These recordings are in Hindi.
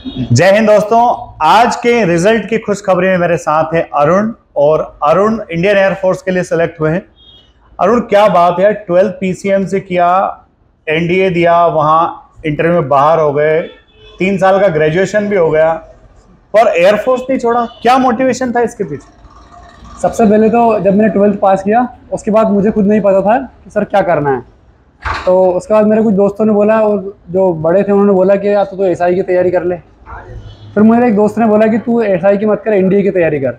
जय हिंद दोस्तों। आज के रिजल्ट की खुशखबरी में मेरे साथ है अरुण, और अरुण इंडियन एयरफोर्स के लिए सिलेक्ट हुए हैं। अरुण, क्या बात है, 12 पीसीएम से किया, एनडीए दिया, वहां इंटरव्यू में बाहर हो गए, 3 साल का ग्रेजुएशन भी हो गया, पर एयरफोर्स नहीं छोड़ा। क्या मोटिवेशन था इसके पीछे? सबसे पहले तो जब मैंने 12th पास किया उसके बाद मुझे खुद नहीं पता था कि सर क्या करना है। तो उसके बाद मेरे कुछ दोस्तों ने बोला, और जो बड़े थे उन्होंने बोला कि यार तू तो एसआई की तैयारी कर ले। फिर मुझे एक दोस्त ने बोला कि तू एसआई की मत कर, एनडीए की तैयारी कर।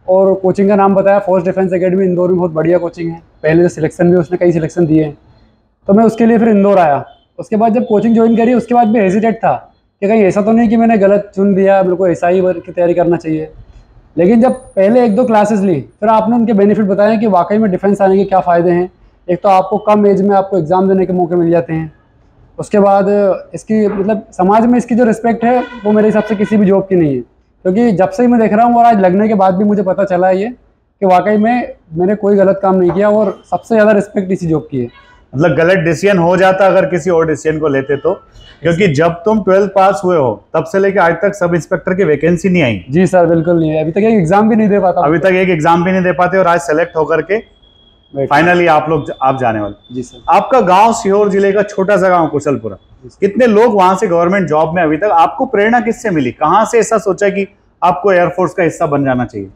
और कोचिंग का नाम बताया, फोर्स डिफेंस एकेडमी इंदौर में, बहुत बढ़िया कोचिंग है। पहले जो सिलेक्शन भी उसने कई सिलेक्शन दिए हैं, तो मैं उसके लिए फिर इंदौर आया। उसके बाद जब कोचिंग ज्वाइन करी उसके बाद भी हेजिटेट था कि कहीं ऐसा तो नहीं कि मैंने गलत चुन दिया, मेरे को एसआई की तैयारी करना चाहिए। लेकिन जब पहले 1-2 क्लासेस ली, फिर आपने उनके बेनिफिट बताए कि वाकई में डिफेंस आने के क्या फ़ायदे हैं। एक तो आपको कम एज में आपको एग्ज़ाम देने के मौके मिल जाते हैं। उसके बाद इसकी मतलब समाज में इसकी जो रिस्पेक्ट है वो मेरे हिसाब से किसी भी जॉब की नहीं है, क्योंकि जब से ही मैं देख रहा हूँ और आज लगने के बाद भी मुझे पता चला है ये कि वाकई में मैंने कोई गलत काम नहीं किया, और सबसे ज़्यादा रिस्पेक्ट इसी जॉब की है। मतलब गलत डिसीजन हो जाता अगर किसी और डिसीजन को लेते तो, क्योंकि जब तुम 12 पास हुए हो तब से लेकर आज तक सब इंस्पेक्टर की वैकेंसी नहीं आई। जी सर, बिल्कुल नहीं है। अभी तक एक एग्ज़ाम भी नहीं दे पाता। अभी तक एक एग्जाम भी नहीं दे पाते, और आज सेलेक्ट होकर के फाइनली आप जाने वाले। जी सर। आपका गांव सीहोर जिले का छोटा सा गांव कुशलपुरा, कितने लोग वहां से गवर्नमेंट जॉब में अभी तक? आपको प्रेरणा किससे मिली? कहां से ऐसा सोचा कि आपको एयरफोर्स का हिस्सा बन जाना चाहिए?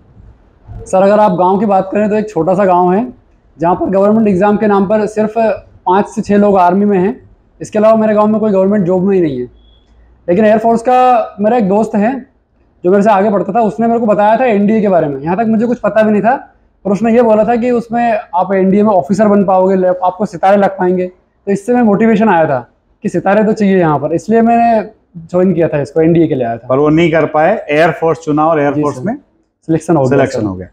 सर, अगर आप गांव की बात करें तो एक छोटा सा गांव है जहां पर गवर्नमेंट एग्ज़ाम के नाम पर सिर्फ 5 से 6 लोग आर्मी में हैं। इसके अलावा मेरे गांव में कोई गवर्नमेंट जॉब में ही नहीं है। लेकिन एयरफोर्स का मेरा एक दोस्त है जो मेरे से आगे पढ़ता था, उसने मेरे को बताया था एनडीए के बारे में। यहाँ तक मुझे कुछ पता भी नहीं था, और उसने ये बोला था कि उसमें आप एनडीए में ऑफिसर बन पाओगे, आपको सितारे लग पाएंगे। तो इससे मैं मोटिवेशन आया था कि सितारे तो चाहिए यहाँ पर, इसलिए मैंने ज्वाइन किया था इसको, एनडीए के लिए आया था। पर वो नहीं कर पाए, एयरफोर्स चुना और एयरफोर्स में सिलेक्शन हो गया।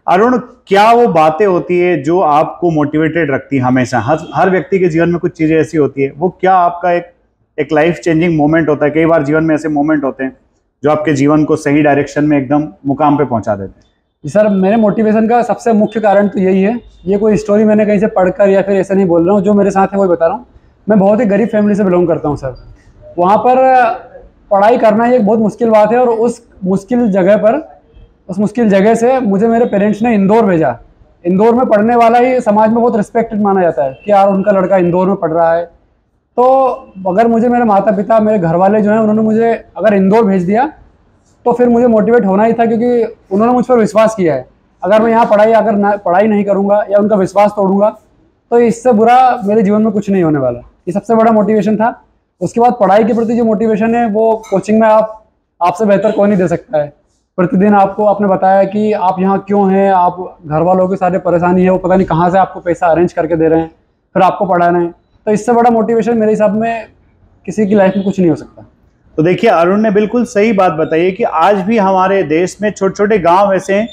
अरुण, क्या वो बातें होती है जो आपको मोटिवेटेड रखती है हमेशा? हर व्यक्ति के जीवन में कुछ चीजें ऐसी होती है, वो क्या आपका एक लाइफ चेंजिंग मोमेंट होता है? कई बार जीवन में ऐसे मोमेंट होते हैं जो आपके जीवन को सही डायरेक्शन में एकदम मुकाम पे पहुंचा देते हैं। जी सर, मेरे मोटिवेशन का सबसे मुख्य कारण तो यही है। ये कोई स्टोरी मैंने कहीं से पढ़कर या फिर ऐसा नहीं बोल रहा हूँ, जो मेरे साथ है वही बता रहा हूँ। मैं बहुत ही गरीब फैमिली से बिलोंग करता हूँ सर। वहाँ पर पढ़ाई करना ये बहुत मुश्किल बात है, और उस मुश्किल जगह से मुझे मेरे पेरेंट्स ने इंदौर भेजा। इंदौर में पढ़ने वाला ही समाज में बहुत रिस्पेक्टेड माना जाता है कि यार उनका लड़का इंदौर में पढ़ रहा है। तो अगर मुझे मेरे माता पिता, मेरे घर वाले जो हैं, उन्होंने मुझे अगर इंदौर भेज दिया तो फिर मुझे मोटिवेट होना ही था, क्योंकि उन्होंने मुझ पर विश्वास किया है। अगर मैं यहाँ पढ़ाई नहीं करूँगा या उनका विश्वास तोड़ूंगा तो इससे बुरा मेरे जीवन में कुछ नहीं होने वाला। ये सबसे बड़ा मोटिवेशन था। उसके बाद पढ़ाई के प्रति जो मोटिवेशन है वो कोचिंग में आपसे बेहतर कोई नहीं दे सकता है। प्रतिदिन आपको आपने बताया कि आप यहाँ क्यों हैं, आप घर वालों की सारी परेशानी है, वो पता नहीं कहाँ से आपको पैसा अरेंज करके दे रहे हैं, फिर आपको पढ़ाना है। तो इससे बड़ा मोटिवेशन मेरे हिसाब में किसी की लाइफ में कुछ नहीं हो सकता। तो देखिए, अरुण ने बिल्कुल सही बात बताई है कि आज भी हमारे देश में छोटे छोटे गांव ऐसे हैं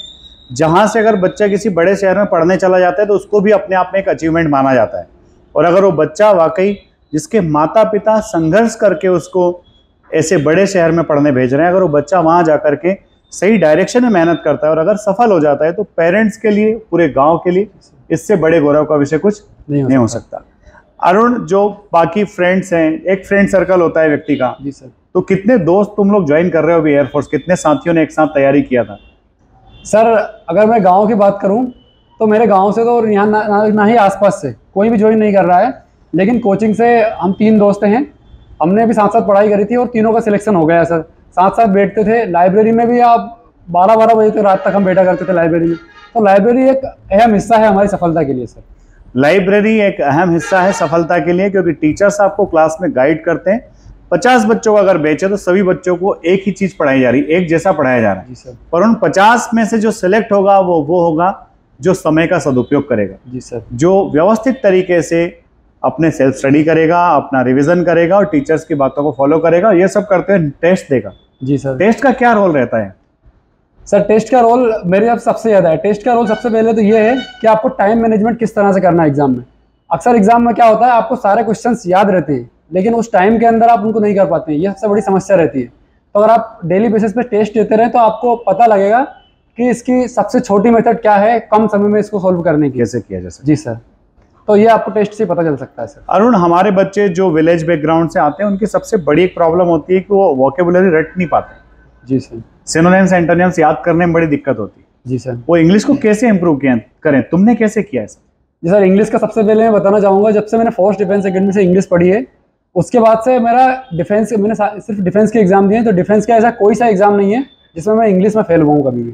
जहां से अगर बच्चा किसी बड़े शहर में पढ़ने चला जाता है तो उसको भी अपने आप में एक अचीवमेंट माना जाता है। और अगर वो बच्चा वाकई जिसके माता पिता संघर्ष करके उसको ऐसे बड़े शहर में पढ़ने भेज रहे हैं, अगर वो बच्चा वहां जाकर के सही डायरेक्शन में मेहनत करता है और अगर सफल हो जाता है, तो पेरेंट्स के लिए, पूरे गाँव के लिए इससे बड़े गौरव का विषय कुछ नहीं हो सकता। अरुण, जो बाकी फ्रेंड्स हैं, एक फ्रेंड सर्कल होता है व्यक्ति का। जी सर। तो कितने दोस्त तुम लोग ज्वाइन कर रहे हो अभी एयरफोर्स? कितने साथियों ने एक साथ तैयारी किया था? सर, अगर मैं गांव की बात करूं तो मेरे गांव से तो यहाँ ना ही आसपास से कोई भी ज्वाइन नहीं कर रहा है। लेकिन कोचिंग से हम 3 दोस्त हैं, हमने भी साथ साथ पढ़ाई करी थी और तीनों का सिलेक्शन हो गया सर। साथ साथ बैठते थे लाइब्रेरी में भी, आप 12-12 बजे तक रात तक हम बैठा करते थे लाइब्रेरी में। तो लाइब्रेरी एक अहम हिस्सा है हमारी सफलता के लिए सर। लाइब्रेरी एक अहम हिस्सा है सफलता के लिए, क्योंकि टीचर्स आपको क्लास में गाइड करते हैं। 50 बच्चों का अगर बैच है तो सभी बच्चों को एक ही चीज पढ़ाई जा रही है, एक जैसा पढ़ाया जा रहा है। जी सर। पर उन 50 में से जो सिलेक्ट होगा वो होगा जो समय का सदुपयोग करेगा। जी सर। जो व्यवस्थित तरीके से अपने सेल्फ स्टडी करेगा, अपना रिवीजन करेगा और टीचर्स की बातों को फॉलो करेगा, ये सब करते हुए टेस्ट देगा। जी सर। टेस्ट का क्या रोल रहता है? सर, टेस्ट का रोल मेरे अब सबसे ज़्यादा है। टेस्ट का रोल सबसे पहले तो ये है कि आपको टाइम मैनेजमेंट किस तरह से करना है एग्जाम में। अक्सर एग्जाम में क्या होता है, आपको सारे क्वेश्चंस याद रहते हैं लेकिन उस टाइम के अंदर आप उनको नहीं कर पाते हैं। ये सबसे बड़ी समस्या रहती है। तो अगर आप डेली बेसिस पे टेस्ट देते रहें तो आपको पता लगेगा कि इसकी सबसे छोटी मेथड क्या है कम समय में इसको सॉल्व करने की। कैसे किया जा सकता है। जी सर। तो ये आपको टेस्ट से पता चल सकता है सर। अरुण, हमारे बच्चे जो विलेज बैकग्राउंड से आते हैं उनकी सबसे बड़ी एक प्रॉब्लम होती है कि वो वोकेबुलरी रट नहीं पाते। जी सर। सिनोनिम्स एंटोनिम्स याद करने में बड़ी दिक्कत होती है। जी सर। वो इंग्लिश को कैसे इंप्रूव करें, तुमने कैसे किया है? जी सर, इंग्लिश का सबसे पहले मैं बताना चाहूँगा, जब से मैंने फोर्स डिफेंस अकेडमी से इंग्लिश पढ़ी है उसके बाद से मेरा डिफेंस, मैंने सिर्फ डिफेंस के एग्जाम दिए हैं, तो डिफेंस का ऐसा कोई सा एग्जाम नहीं है जिसमें मैं इंग्लिश में फेल हुआ हूँ कभी भी।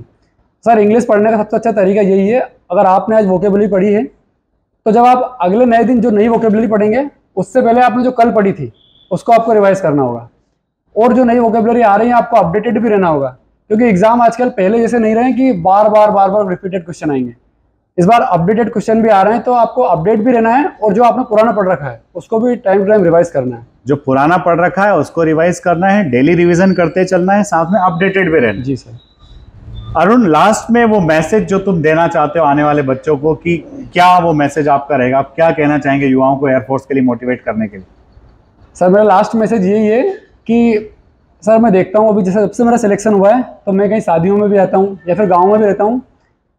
सर इंग्लिश पढ़ने का सबसे अच्छा तरीका यही है, अगर आपने आज वोकेबुलरी पढ़ी है तो जब आप अगले नए दिन जो नई वोकेबुलरी पढ़ेंगे उससे पहले आपने जो कल पढ़ी थी उसको आपको रिवाइज करना होगा, और जो नई वोकेबुलरी आ रही है आपको अपडेटेड भी रहना होगा, क्योंकि एग्जाम आजकल पहले जैसे नहीं रहे कि बार बार रिपीटेड क्वेश्चन आएंगे। इस बार अपडेटेड क्वेश्चन भी आ रहे हैं, तो आपको अपडेट भी रहना है और जो आपने पुराना पढ़ रखा है उसको भी टाइम टू टाइम रिवाइज करना है। जो पुराना पढ़ रखा है उसको रिवाइज करना है, डेली रिवीजन करते चलना है, साथ में अपडेटेड भी रहना। जी सर। अरुण, लास्ट में वो मैसेज जो तुम देना चाहते हो आने वाले बच्चों को, कि क्या वो मैसेज आपका रहेगा? आप क्या कहना चाहेंगे युवाओं को एयरफोर्स के लिए मोटिवेट करने के लिए? सर मेरा लास्ट मैसेज यही है कि सर मैं देखता हूँ अभी जैसे जब से मेरा सिलेक्शन हुआ है तो मैं कहीं शादियों में भी रहता हूँ या फिर गाँव में भी रहता हूँ,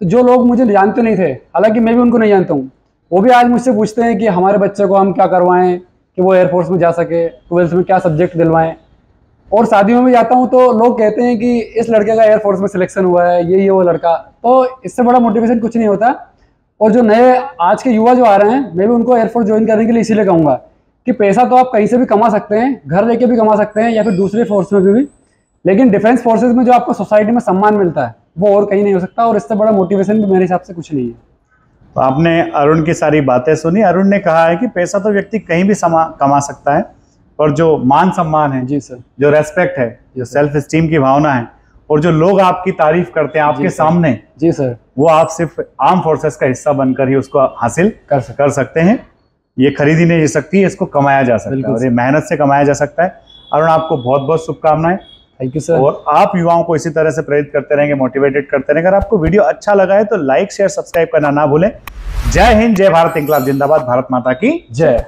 तो जो लोग मुझे जानते नहीं थे, हालांकि मैं भी उनको नहीं जानता हूँ, वो भी आज मुझसे पूछते हैं कि हमारे बच्चे को हम क्या करवाएं कि वो एयरफोर्स में जा सके, 12th में क्या सब्जेक्ट दिलवाएं। और शादियों में जाता हूँ तो लोग कहते हैं कि इस लड़के का एयरफोर्स में सिलेक्शन हुआ है, ये वो लड़का, तो इससे बड़ा मोटिवेशन कुछ नहीं होता। और जो नए आज के युवा जो आ रहे हैं, मैं भी उनको एयरफोर्स ज्वाइन करने के लिए इसीलिए कहूँगा कि पैसा तो आप कहीं से भी कमा सकते हैं, घर रह के भी कमा सकते हैं या फिर दूसरे फोर्स में भी, लेकिन डिफेंस फोर्सेज में जो आपको सोसाइटी में सम्मान मिलता है वो और कहीं नहीं हो सकता, और इससे बड़ा मोटिवेशन भी मेरे हिसाब से कुछ नहीं है। तो आपने अरुण की सारी बातें सुनी। अरुण ने कहा है कि पैसा तो व्यक्ति कहीं भी कमा सकता है, और जो मान सम्मान है, जी सर, जो रेस्पेक्ट है, जो सेल्फ एस्टीम की भावना है, और जो लोग आपकी तारीफ करते हैं आपके सामने, जी सर, वो आप सिर्फ आर्म फोर्सेस का हिस्सा बनकर ही उसको हासिल कर सकते हैं। ये खरीदी नहीं जा सकती है, इसको कमाया जा सकता है, और ये मेहनत से कमाया जा सकता है। अरुण, आपको बहुत बहुत शुभकामनाएं। Thank you sir. और आप युवाओं को इसी तरह से प्रेरित करते रहेंगे, मोटिवेटेड करते रहेंगे। अगर आपको वीडियो अच्छा लगा है तो लाइक शेयर सब्सक्राइब करना ना भूलें। जय हिंद, जय भारत, इंकलाब जिंदाबाद, भारत माता की जय।